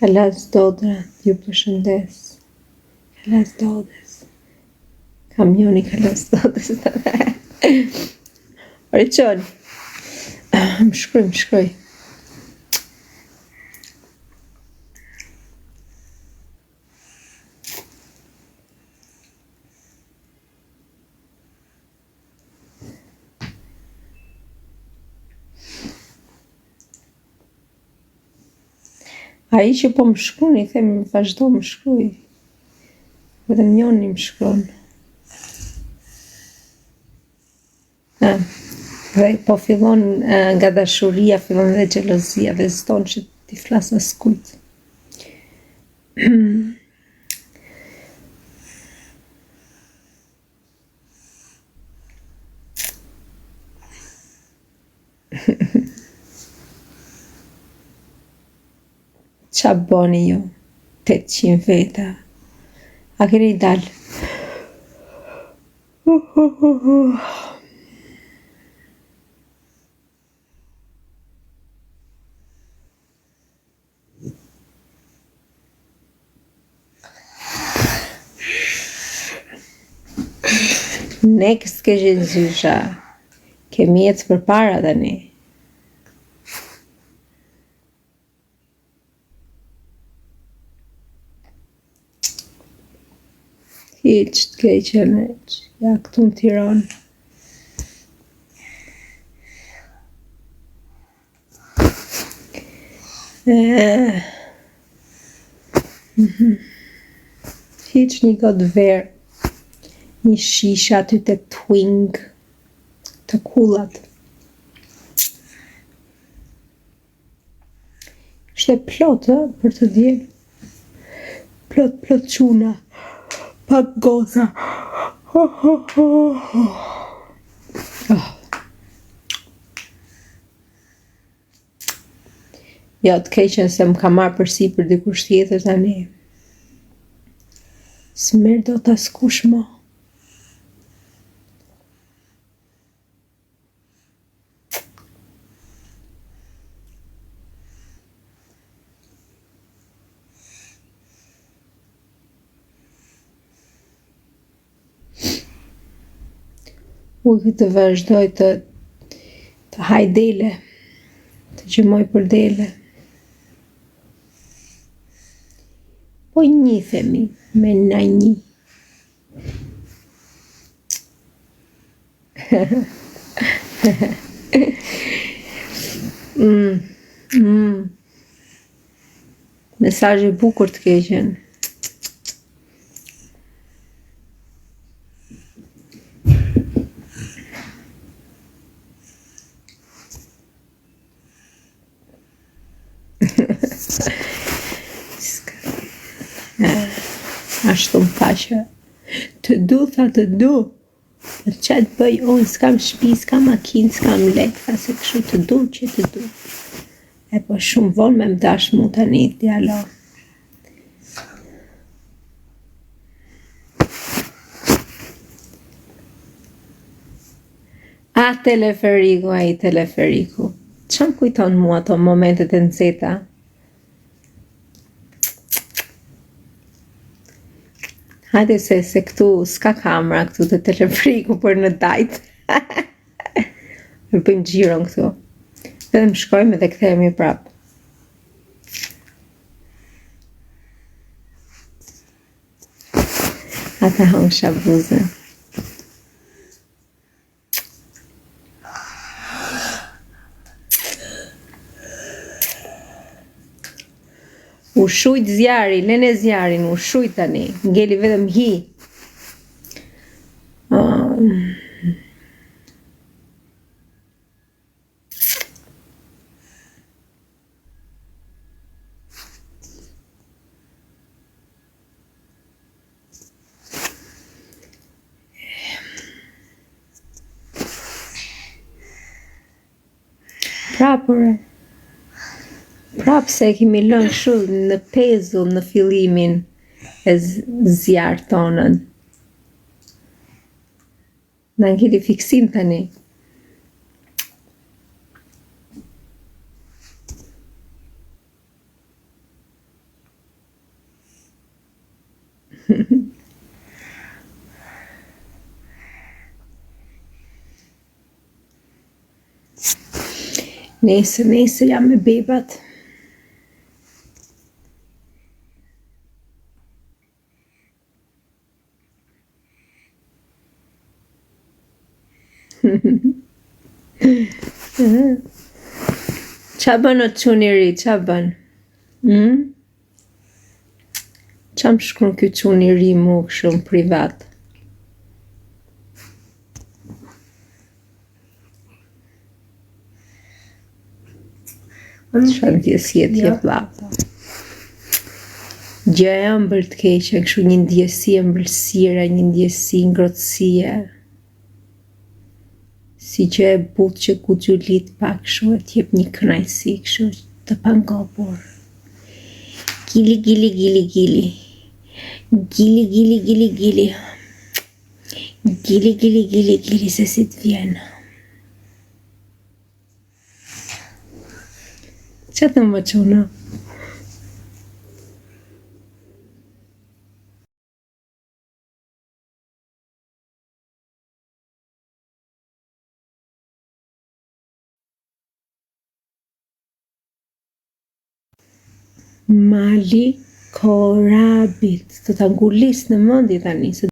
Kalas Dodra, ju përshëndes. Kalas Dodës. Kamioni Kalas Dodës. Ore qënë. Më shkruj. A i që po më shkruan, i them vazhdo më shkruj. Vetëm njoni më shkruan. Dhe po fillon nga dashuria, fillon dhe xhelozia dhe zton që ti flas as kujt. Qa boni ju? 800 veta. A keni dal? Next ke zysha. Kemi jetë për para tani. Hiq të keqen ja këtu në Tiranë. Hiq një gotë verë, një shisha aty të twing, të kullat. Ishte plot, për të djelë. Plot quna. Pak goza. Jo, të keqen se më ka marrë përsi për dikush tjetër tani. S'merr dot askush mo. Uj të vazhdoj të haj dele, të gjymoj për dele. Po një themi, me na një. Mesazhe bukur të keqen. Ashtu më faqe. Të du, tha të du. Për qa të bëj, unë s'kam shpi, s'kam makin, s'kam lek, tha se kështu të du që të du. E po shumë vonë me më dash mu tani, djalo. A teleferiku. Qa më kujton mua ato momentet e nxehta? Hajde se këtu s'ka kamera këtu të teleferiku për në dajt. Bëjmë gjiron këtu. Dhe më shkojmë dhe kthehemi prap. Ata hongsha bluzën. U shujt zjari, lene zjarin, u shujt tani, ngeli vetëm hi. Prap se kemi lënë kështu në pezull në fillimin e zjarë tonën. Na ngeli fiksim tani. Nesër jam me bebat. Qa bën o quni ri, qa bën? Qa më shkron kjo quni ri mu kështu në privat? Qa ndjesie t'je vlata? Gjë e ëmbël të keqe, kështu një ndjesi ëmbëlsire, një ndjesi ngrohtësie. Si gjë e butë që ku gjulit pak kështu e t'jep një kënaqësi kështu të pangopur. Gili, gili, gili, gili. Gili, gili, gili, gili. Gili, gili, gili, gili, se si t'vjen. Qa të më quna? Mali korabit, të ta ngullis në mendje tani.